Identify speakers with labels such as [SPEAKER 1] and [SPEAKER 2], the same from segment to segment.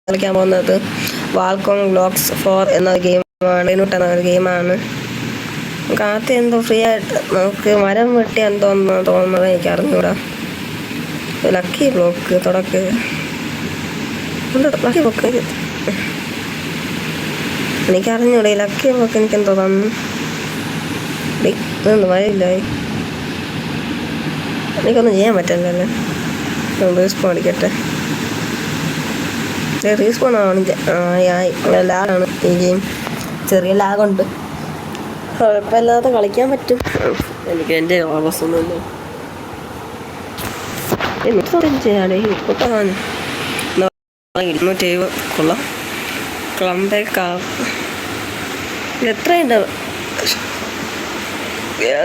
[SPEAKER 1] കളിക്കാൻ പോകുന്നത് വാൾകോൺ ബ്ലോക്സ് 4 എന്ന ഗെയിമാണ്. എന്ന ഗെയിമാണ്. കാത്ത് എന്തോ ഫ്രീ ആയിട്ട് നമുക്ക് മരം വെട്ടി എന്തോന്ന് തോന്നുന്നത് എനിക്ക് അറിഞ്ഞൂടാ. ലക്കി ബ്ലോക്ക് തുടക്ക് ലക്കി ബ്ലോക്ക് എനിക്കറിഞ്ഞൂടെ. ലക്കി ബ്ലോക്ക് എനിക്കെന്തോ തന്നു. ഇതൊന്നും വരില്ല. എനിക്കൊന്നും ചെയ്യാൻ പറ്റില്ലല്ലോ. റീസ്പോൺ അടിക്കട്ടെ. റീസ്പോൺ ആണ്. ലാഗാണ് ഈ ഗെയിം. ചെറിയ ലാഗുണ്ട്. കുഴപ്പമില്ലാതെ കളിക്കാൻ പറ്റും. എനിക്ക് എൻ്റെ അവസ്ഥയൊന്നുമില്ല. ചെയ്യാടേ ഇപ്പോട്ടാണ് 270 കൊള്ളാം. ക്ലംബേക്കാ ഇത് എത്രയുണ്ട്?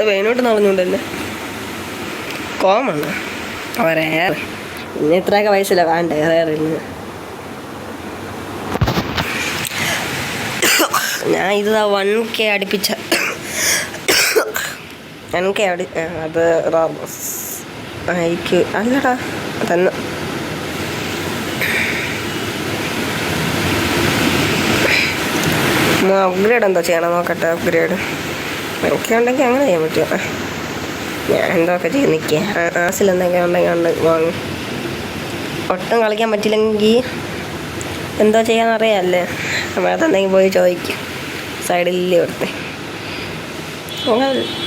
[SPEAKER 1] വേനോട്ട് നടന്നുകൊണ്ടല്ലേ കോമണ് അവരേറെ. പിന്നെ ഇത്രയൊക്കെ വയസ്സില്ല വേണ്ട ഏറെ. ഞാൻ ഇത് 1K അടുപ്പിച്ച 1K അത് എനിക്ക് അല്ലടാ തന്നെ. അപ്ഗ്രേഡ് എന്തോ ചെയ്യണം നോക്കട്ടെ. അപ്ഗ്രേഡ് ഒക്കെ ഉണ്ടെങ്കിൽ അങ്ങനെ ചെയ്യാൻ പറ്റുമോ? ഞാൻ എന്തൊക്കെ ചെയ്ത് നിൽക്കുക. ആസിൽ എന്തെങ്കിലും ഉണ്ടെങ്കിൽ വാങ്ങും. ഒട്ടും കളിക്കാൻ പറ്റില്ലെങ്കിൽ എന്തോ ചെയ്യാനറിയാമല്ലേ. നമ്മളതെന്തെങ്കിലും പോയി ചോദിക്കും. സൈഡിൽ കൊടുത്തേ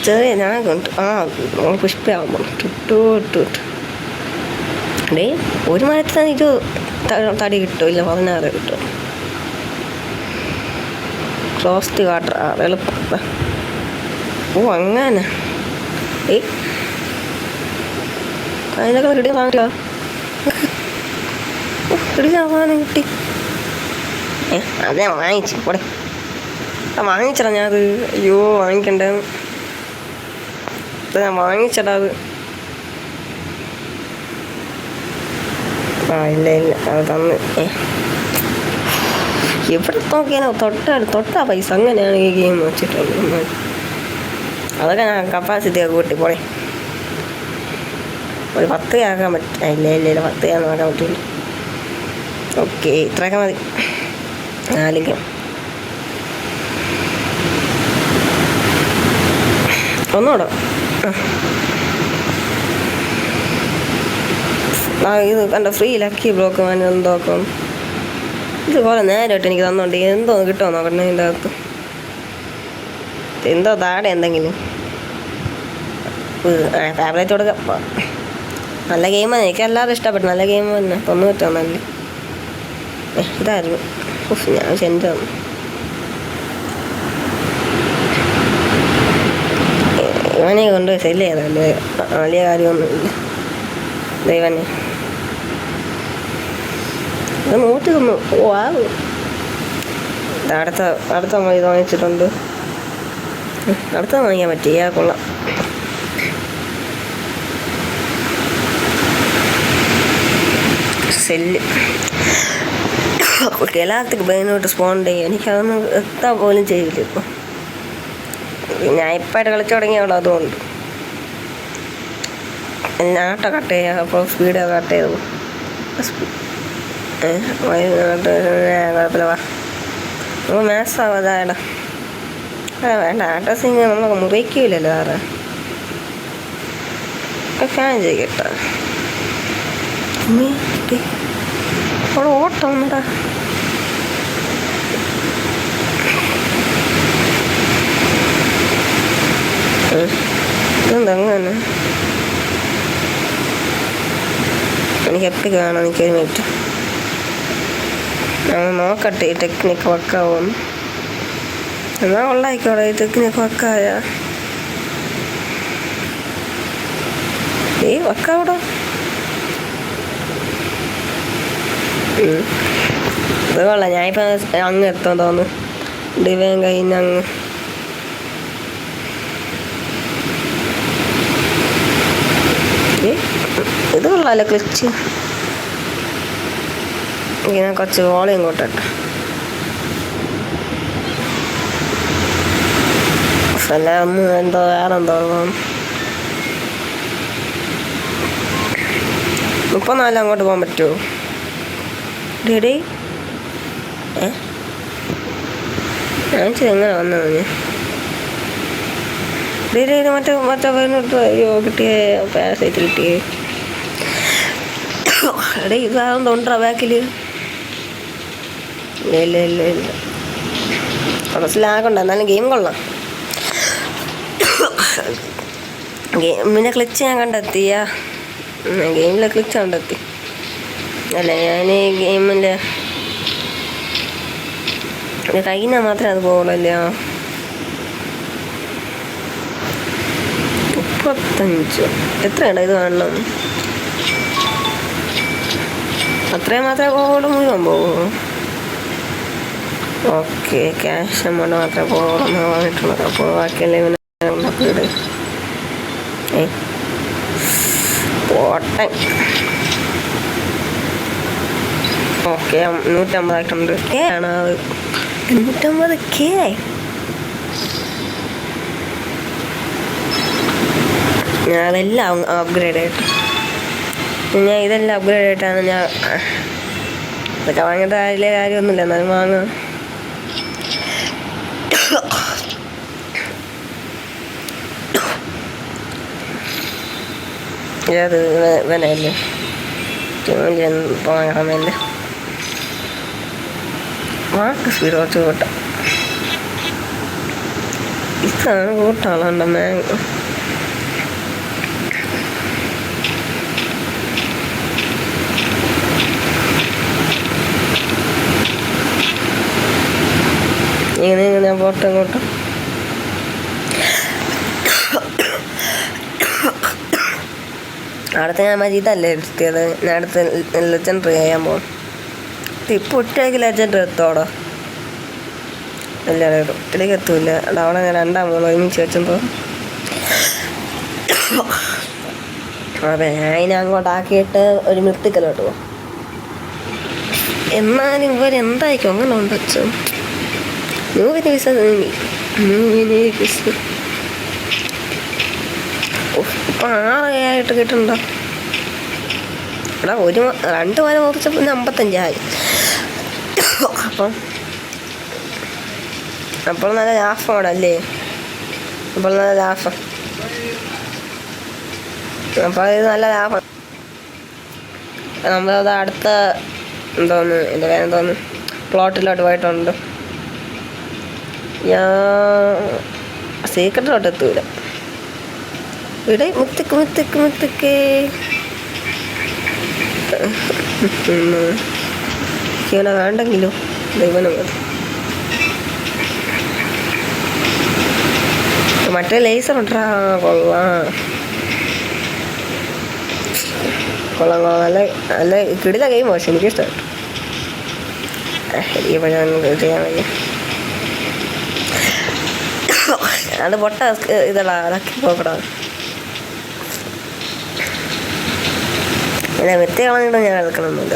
[SPEAKER 1] ചെറിയ ഞാനുണ്ട്. പുഷ്പയാകുമ്പോൾ ഡേ ഒരു മരത്തിന് ഇത് തടി കിട്ടും. ഇല്ല 16 കിട്ടും. ക്ലോസ് ദി വാട്ടർ എളുപ്പം. അങ്ങനെ അതിനൊക്കെ കിട്ടിയ സാധനം കിട്ടിയ സാധനം കിട്ടി. അതെ വാങ്ങിച്ചു കൂടെ വാങ്ങിച്ചടാ ഞാനത്. അയ്യോ വാങ്ങിക്കണ്ടേ. ഞാൻ വാങ്ങിച്ചടാ അത്. ഇല്ല അത് തന്ന്. എവിടെ നോക്കിയാലോ തൊട്ടാ പൈസ. അങ്ങനെയാണ് ഈ ഗെയിം വെച്ചിട്ടുള്ളത്. അതൊക്കെ ഞാൻ കപ്പാസിറ്റി ഒക്കെ കൂട്ടി പോണേ. ഒരു 10 ആക്കാൻ പറ്റും. ഇല്ല 10 ആക്കാൻ പറ്റില്ല. ഓക്കെ ഇത്രയൊക്കെ മതി. 4 ഒന്നുകൂടെ. ഇത് കണ്ട ഫ്രീ ലക്കി ബ്ലോക്ക് എന്തോക്കും. ഇതുപോലെ നേരമായിട്ട് എനിക്ക് തന്നോണ്ട് എന്തോ കിട്ടുമോ നോക്കണേ. ഇതിൻ്റെ അകത്ത് എന്തോ താഴെ എന്തെങ്കിലും ഫേവറേറ്റ് കൊടുക്കാം. നല്ല ഗെയിമാണ്. എനിക്ക് എല്ലാവരും ഇഷ്ടപ്പെട്ടു. നല്ല ഗെയിം തന്നെ. 90 നല്ല ഇതായിരുന്നു. ഞാൻ സെൻറ്റ് തന്നു. ഇവനെ കൊണ്ട് സെല്ല് ചെയ്തല്ലേ. വലിയ കാര്യമൊന്നുമില്ല. ദൈവനെ ഇത് 100 തന്നു. അടുത്ത ഇത് വാങ്ങിച്ചിട്ടുണ്ട്. അടുത്ത വാങ്ങിക്കാൻ പറ്റിയ കൊള്ളാം. സെല്ല് എല്ലാത്തിനും ബെയിനോട്ട് സ്പോൺ ചെയ്യും. എനിക്കതൊന്നും എത്താൻ പോലും ചെയ്യില്ല. ഇപ്പോൾ ഞാൻ ഇപ്പായിട്ട് കളിച്ചു തുടങ്ങിയുള്ളൂ. അതുകൊണ്ട് ആട്ടോ കട്ട് ചെയ്യുക. അപ്പോൾ സ്പീഡ് കട്ട് ചെയ്തു. കുഴപ്പമില്ല. വാ നമ്മൾ മാത്സാവാതായടാ. വേണ്ട ആട്ടോസിങ് നമ്മൾ മുറിക്കില്ലല്ലോ. വേറെ ഫാൻ ചെയ്യട്ടോ. അവിടെ ഓട്ടം ഉണ്ടാ. ഇതെന്താ അങ്ങനെ? എനിക്ക് എപ്പിക്ക് വേണം. എനിക്കൊരു മിനിറ്റ് ഞാൻ നോക്കട്ടെ ഈ ടെക്നിക്ക് വർക്കാവുമെന്ന്. എന്നാൽ ഉള്ളായിക്കോട്ടെ. ഈ ടെക്നിക്ക് വർക്കായ വർക്കാവൂടാ. ഇത് കൊള്ളാം. ഞാനിപ്പോൾ അങ്ങ് എത്താൻ തോന്നുന്നു. ഡിവൈൻ കഴിഞ്ഞ് അങ്ങ് ഇത് കൊള്ളാമല്ലോ. ക്ലിച്ച് ഇങ്ങനെ കുറച്ച് വോളിയം കൂട്ടട്ടെ. അല്ല എന്തോ വേറെന്തോ 34 അങ്ങോട്ട് പോകാൻ പറ്റുമോ? ഡേഡേ ഞാൻ എങ്ങനെ വന്നത് ഞാൻ മറ്റേ പതിനെട്ട് അയ്യോ കിട്ടിയേ പാരസൈറ്റ് കിട്ടിയേ എടേ ഇതാകും തൊണ്ടോ ബാക്കിൽ ഇല്ല കുറച്ച് ലാഗുണ്ട് എന്നാലും ഗെയിം കൊള്ളാം. ഗെയിമിൻ്റെ ക്ലിച്ച് ഞാൻ കണ്ടെത്തിയ ഗെയിമിലെ ക്ലിച്ച് കണ്ടെത്തി അല്ല ഞാൻ ഗെയിമിൻ്റെ കഴിഞ്ഞാൽ മാത്രമേ അത് പോകുള്ളല്ലേ. 35 എത്രയുണ്ട് ഇത് കാണണം അത്രയും മാത്രമേ പോകുള്ളൂ മുഴുവൻ പോകുമോ? ഓക്കെ ക്യാഷ് എമൗണ്ട് മാത്രമേ പോകുള്ളൂ പറഞ്ഞിട്ടുള്ളത്. അപ്പോൾ ബാക്കിയല്ലേ ഇവനെ പോട്ടെ. ഓക്കെ 150 ആയിട്ടുണ്ട്. കെ ആണ് അത് 150 കെ. ഞാൻ അതെല്ലാം അപ്ഗ്രേഡ് ആയിട്ട് ഇതെല്ലാം അപ്ഗ്രേഡ് ആയിട്ടാണ് ഞാൻ ഇതൊക്കെ വാങ്ങിയിട്ട് അതിലെ കാര്യമൊന്നുമില്ല എന്നാലും വാങ്ങുക. അത് ഇവനല്ലേ പോകാൻ സമയല്ലേ വാക്ക് സ്പീഡ് കുറച്ച് കൂട്ടാം. ഇതാണ് കൂട്ടാളുണ്ട് മാങ്ങ. ഇങ്ങനെ പോട്ടെ ഇങ്ങോട്ട്. അടുത്ത ഞാൻ മജീദല്ലേ എടുത്തിയത്. ഞാൻ അടുത്ത് ലെജൻഡറി ചെയ്യാൻ പോകും. ഇപ്പോൾ ഒറ്റയ്ക്ക് ലെജൻഡറി എത്തോടോ എല്ലാവരും ഇടും ഒറ്റയ്ക്ക് എത്തൂല. അവിടെ ഞാൻ 2-3 ഒരുമിച്ച് വെച്ചപ്പോൾ അതെ ഞാൻ അങ്ങോട്ടാക്കിയിട്ട് ഒരു മിത്തിക്കലോട്ട് പോകും. എന്നാലും ഇവരെന്തായിരിക്കും അങ്ങനെ ഉണ്ട് വെച്ചു ന്യൂവിന് വിസ ഇപ്പം 6 കിട്ടുന്നുണ്ടോ എടാ. 2 വാരം ഓർച്ചപ്പോൾ 55 ആയി. അപ്പോൾ നല്ല ലാഭമാണല്ലേ. അപ്പോൾ നല്ല ലാഭം. അപ്പോൾ ഇത് നല്ല ലാഭം. നമ്മളത് അടുത്ത എന്തോന്ന് എൻ്റെ വേറെ എന്തോന്ന് പ്ലോട്ടിലോട്ട് പോയിട്ടുണ്ട്. ഞാൻ സീക്രട്ടിലോട്ട് എത്തൂല. ഇവിടെ മുത്തിക്ക് ഇവനെ വേണ്ടെങ്കിലോ ദൈവനെ മതി. മറ്റേ ലേസർ ഉണ്ടാ കൊള്ളാം നല്ല കിടില ഗെയിം. പക്ഷെ എനിക്കിഷ്ടപ്പെട്ടു. എനിക്ക് ചെയ്യാൻ വയ്യ. അത് പൊട്ട ഇതടാ അതൊക്കെ പോക്കടാ. പിന്നെ വെത്തി കളഞ്ഞിട്ട് ഞാൻ കളിക്കണമെന്നില്ല.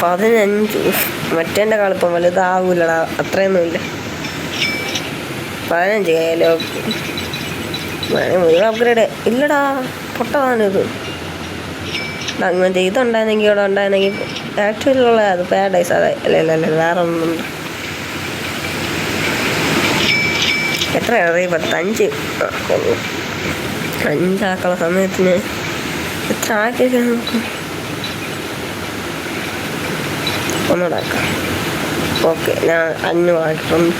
[SPEAKER 1] $15 മറ്റേൻ്റെ കളിപ്പം വലുതാവൂലടാ. അത്രയൊന്നുമില്ല. 15 കയ്യിലോ മുഴുവൻ അപ്ഗ്രേഡ് ഇല്ലടാ. പൊട്ടതാണിത്. അങ്ങനത്തെ ഇതുണ്ടായിരുന്നെങ്കിൽ ഇവിടെ ഉണ്ടായിരുന്നെങ്കിൽ ആക്ച്വലിയുള്ള അത് പാരഡൈസ്. അതെ അല്ല വേറെ ഒന്നുണ്ട്. എത്രയാണ് 25 5 സമയത്തിന് എത്ര ആക്കിയൊക്കെ നോക്കാം. ഒന്നുകൂടാക്കാം. ഓക്കെ ഞാൻ 500 ആക്കിയിട്ടുണ്ട്.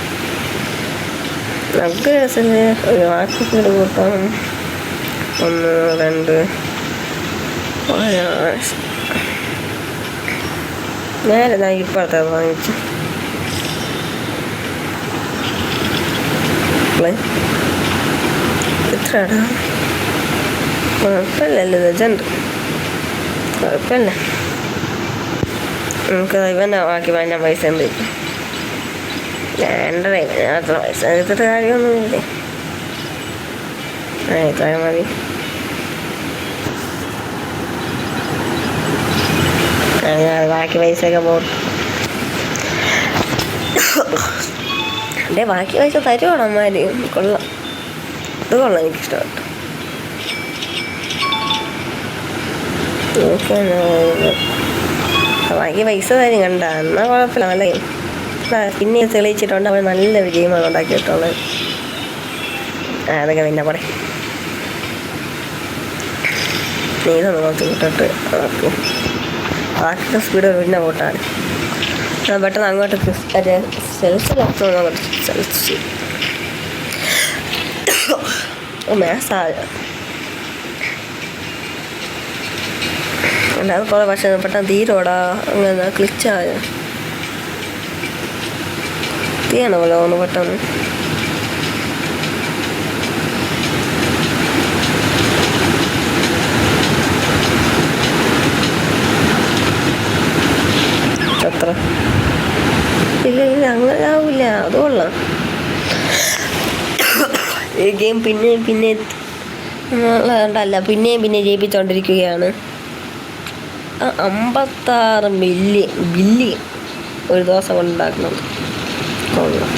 [SPEAKER 1] അപ്ഗ്രേഡ്സിന് ഒരു ആക്കിക്കൂടെ കൂട്ടാം. 1 2 നേരെ ഞാൻ ഇപ്പോഴത്തെ വാങ്ങിച്ചു. എത്രടാ കുഴപ്പമില്ലല്ലോ ലെജൻഡ് കുഴപ്പമില്ല. നമുക്ക് ഇവനെ ബാക്കി ഞാൻ പൈസ എന്ത് വേണ്ട. ഞാൻ അത്ര പൈസ എടുത്തിട്ട് കാര്യമൊന്നുമില്ലേ. ഇത്ര മതി. ബാക്കി പൈസയൊക്കെ പോട്ട് എൻ്റെ ബാക്കി പൈസ തരുവാണ് അമ്മമാര്. കൊള്ളാം. ഇത് കൊള്ളാം. എനിക്കിഷ്ടപ്പെട്ടു. ബാക്കി പൈസ തരും കണ്ട എന്നാൽ കുഴപ്പമില്ല. നല്ല പിന്നെ തെളിയിച്ചിട്ടുണ്ട് അവൻ നല്ലൊരു ഗെയിമാണ് ഉണ്ടാക്കിയിട്ടുള്ളത്. അതൊക്കെ പിന്നെ പറയും. നീ ഇതൊന്ന് നോക്കി വിട്ടിട്ട് നോക്കും. ബാക്കിയുടെ സ്പീഡ് പിന്നെ കൂട്ടാണ്. പെട്ടെന്ന് അങ്ങോട്ട് സെൽസ് മേസായ അത് കുറേ പക്ഷേ പെട്ടെന്ന് തീരോടാ. അങ്ങനെ ക്ലിച്ചായ തീയണ പോലെ ഒന്ന് പെട്ടെന്ന്. അത്ര ഇല്ല അങ്ങനെ ആവില്ല. അത് കൊള്ളാം. ഈ ഗെയിം പിന്നെയും പിന്നെ ഉണ്ടല്ല പിന്നെയും ജയിപ്പിച്ചുകൊണ്ടിരിക്കുകയാണ്. 56 ബില്യൺ ഒരു ദിവസം കൊണ്ടുണ്ടാക്കണം. കൊള്ളാം.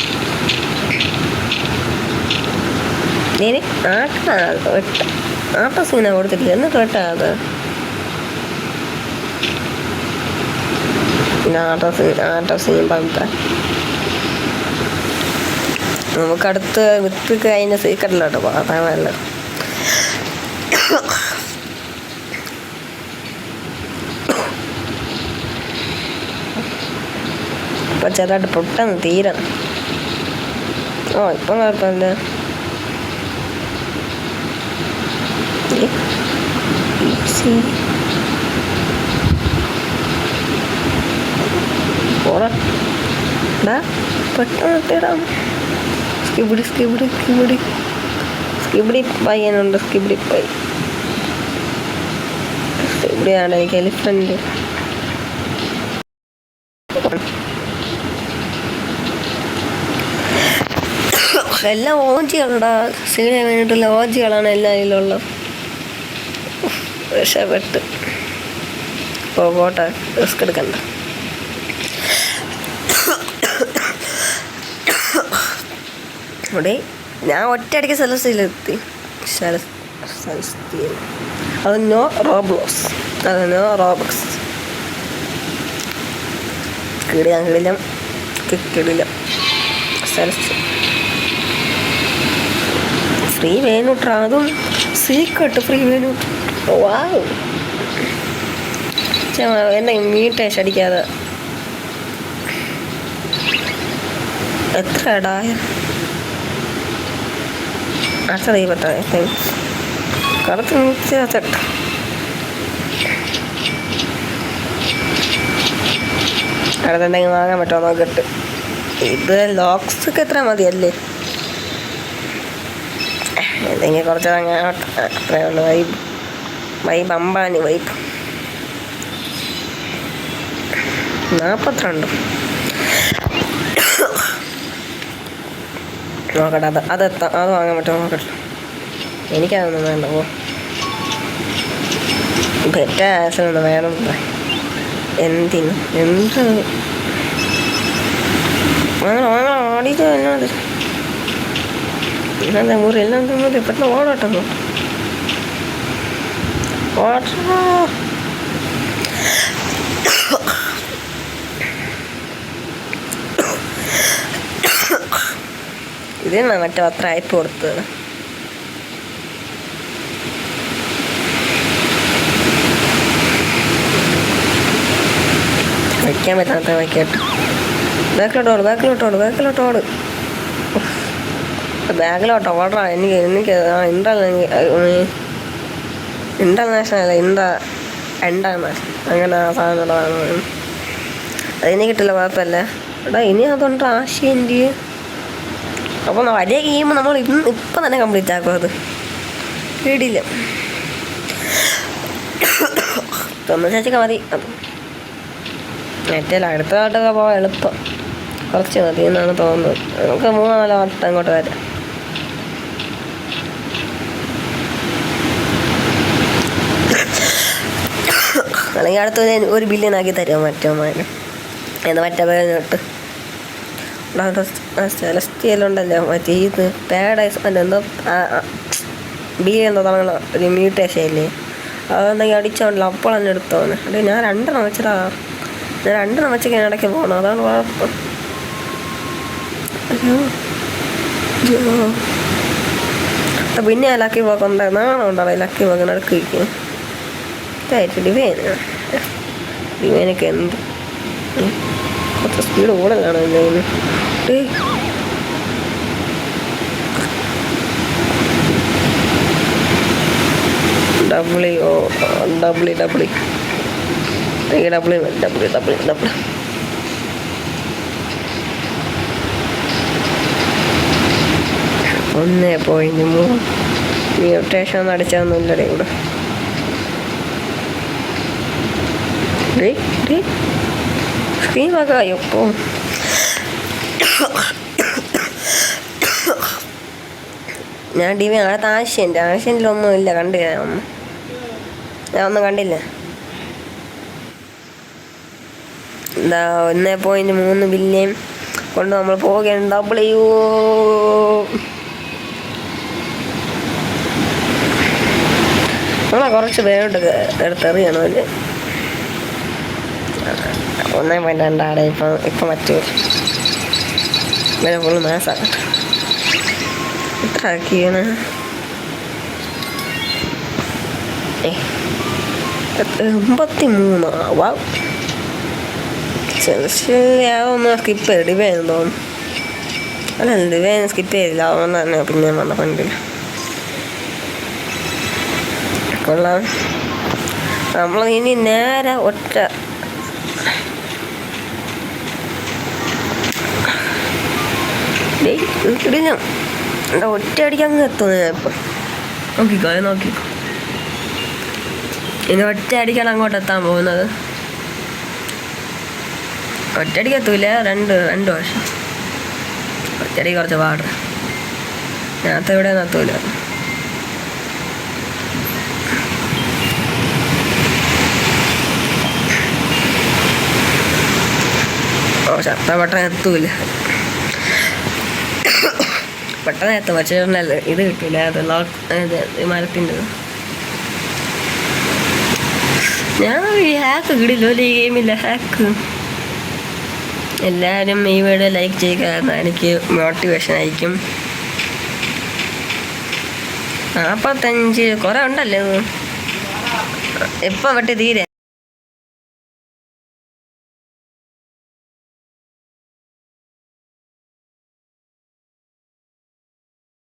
[SPEAKER 1] ഇനി ആട്ട സീന കൊടുത്തിട്ടില്ല എന്ന് കേട്ടാത്. ആട്ട സീൻ പറഞ്ഞ നമുക്കടുത്ത് വിത്ത് കഴിഞ്ഞ സീക്രട്ടിലോട്ട് പോകാം. അതാണല്ല ഇപ്പം ചെറുതായിട്ട് പൊട്ടെന്ന് തീരണം. ഇപ്പം കുഴപ്പമില്ല. പെട്ടെന്ന് തീരാം. സ്കിബിഡി പയ്യനുണ്ട്. സ്കിബിഡി സ്കിബിഡിയാണ് എനിക്ക് എലിഫന്റ്. എല്ലാം ഓജികളുടെ സീന വേണ്ടിയിട്ടുള്ള ഓജികളാണ് എല്ലാ ഇതിലുള്ളത്. രക്ഷപ്പെട്ട് പോട്ടെ, റിസ്ക് എടുക്കണ്ട. അവിടെ ഞാൻ ഒറ്റയടിക്ക് സെലസ്റ്റിയിലെത്തി. അത് നോ റോബ്ലോക്സ്. കിടിലം സെലസ്റ്റ് ഫ്രീ വേനൂട്ടാ. അതും സീക്രട്ട് ഫ്രീ വേനൂട്ട്. വാവ് എന്നെ മീട്ടേഷ് അടിക്കാതെ എത്ര ഇടായ അടുത്ത ദൈവത്ത കറുത്ത് മിച്ചട്ട്. അടുത്തുണ്ടെങ്കിൽ വാങ്ങാൻ പറ്റുമോ നോക്കിട്ട്. ഇത് ലോക്സൊക്കെ എത്ര മതിയല്ലേ? എന്തെങ്കിലും കുറച്ച് അത്രേ ഉള്ളു. വൈബ് അമ്പാനി വൈബ് 42 നോക്കട്ടെ. അതെത്താം. അത് വാങ്ങാൻ പറ്റുമോ നോക്കട്ടെ. എനിക്കതൊന്നും വേണ്ട. പെറ്റ ആസിനൊന്നും വേണം. എന്തിനും എന്ത് വാങ്ങണം ഓടിയിട്ട് എന്നോട് ഇന്നെന്താ മുറി എല്ലാം തന്നത്. പെട്ടെന്ന് ഓടോട്ടെന്നോ ഓട്ടോ. ഇതിനാ മറ്റേ അത്ര അയപ്പ് കൊടുത്തത്. വയ്ക്കാൻ പറ്റാത്ത വയ്ക്കട്ടെ. ബാക്കിലോട്ടോട് ബാഗിലോട്ടോ ഓർഡറാ. എനിക്ക് ഇന്റർനാഷണൽ അല്ല, ഇന്റർനാഷണൽ അങ്ങനെ ആ സാധനം അതിന് കിട്ടില്ല. കുഴപ്പമില്ല. എടാ ഇനി അതുകൊണ്ട് ആശയൻ്റെ അപ്പോൾ വലിയ ഗെയിം നമ്മൾ ഇപ്പം തന്നെ കംപ്ലീറ്റ് ആക്കും. അത് പേടിയില്ല. തൊണ്ണൂറ്റഞ്ചൊക്കെ മതി. അത് മറ്റേല്ല അടുത്തതായിട്ടൊക്കെ പോകാൻ എളുപ്പം. കുറച്ച് മതി എന്നാണ് തോന്നുന്നത്. നമുക്ക് 3-4 വട്ടം അങ്ങോട്ട് വരാം. അല്ലെങ്കിൽ അടുത്ത 1 ബില്യൺ ആക്കി തരുമോ മറ്റോമാര് എന്ന് മറ്റേ പേരിട്ട്. സെലസ്റ്റിയലുണ്ടല്ലോ മറ്റേ ഇത് പാരഡൈസ് എന്തോ ബി എന്തോ തുടങ്ങണം ഒരു മ്യൂട്ടേഷൻ ഇല്ലേ. അതെന്തെങ്കിലും അടിച്ചോണ്ടല്ലോ അപ്പോൾ തന്നെ എടുത്തോന്ന്. അതെ ഞാൻ 2 വെച്ചടാ. ഞാൻ 2 വെച്ചൊക്കെ ഇടയ്ക്ക് പോകണം, അതാണ് കുഴപ്പം. പിന്നെ ആ ലക്കി പോക്ക് ഉണ്ടായിരുന്നു ഉണ്ടോ? ലക്കി പോക്ക് നടക്കിരിക്കും ഡിവൈനൊക്കെ എന്ത് കുറച്ച് സ്പീഡ് കൂടുതലാണ് എന്തെങ്കിലും. W W W W W W W 1.3 mutation ഒന്നും അടിച്ചതൊന്നുമില്ലടേ ഇവിടെ. സ്ക്രീൻ ആക്കായോ ഇപ്പോൾ? ഞാൻ ടി വി അടുത്ത ആശയൻ്റിലൊന്നും ഇല്ല, കണ്ടില്ല ഞാൻ ഒന്നും കണ്ടില്ല. എന്താ 1.3 ബില്യൺ കൊണ്ട് നമ്മൾ പോവുകയാണ്. ഡബ്ല്യു നമ്മളെ കുറച്ച് പേരോട്ട് എടുത്തെറിയണം അല്ലേ. 1.2 ഇപ്പം മറ്റു വില ഫുള്ള് മാസാക്കട്ടെ. എത്ര ആക്കിയാണ്? 83. വാ അതൊന്ന് സ്കിപ്പ് ചെയ്ത് ഡിവൈൻ തോന്നുന്നു. അല്ല ഡിവൈൻ സ്കിപ്പ് ചെയ്തില്ല, അതുകൊണ്ട് തന്നെ പിന്നെ വന്ന ഫ്രണ്ടിൽ കൊള്ളാം. നമ്മൾ ഇനി നേരെ ഒറ്റ ഇടിഞ്ഞു എന്താ ഒറ്റ അടിക്കങ്ങ് എത്തുന്നു. ഞാൻ ഇപ്പം നോക്കിക്കോ ഇനി ഒറ്റ അടിക്കാണ് അങ്ങോട്ട് എത്താൻ പോകുന്നത്. ഒറ്റയടിക്ക് എത്തൂല, രണ്ട് വർഷം ഒറ്റയടിക്ക് കുറച്ച് പാട്. ഞാനത്തെ ഇവിടെ എത്തൂല. ചത്ത പെട്ടെന്ന് എത്തൂല, പെട്ടെന്ന് എത്തും. പക്ഷേ ഇത് കിട്ടൂല, അത് മരത്തിൻ്റെ. ഞാൻ ഈ ഹാക്ക് കിടില്ലോ ഈ ഗെയിമില്ല ഹാക്ക്. എല്ലാവരും ഈ വീഡിയോ ലൈക്ക് ചെയ്യുക, കാരണം എനിക്ക് മോട്ടിവേഷൻ ആയിരിക്കും. 45 കുറേ ഉണ്ടല്ലോ. എപ്പോൾ വെട്ടി തീരെ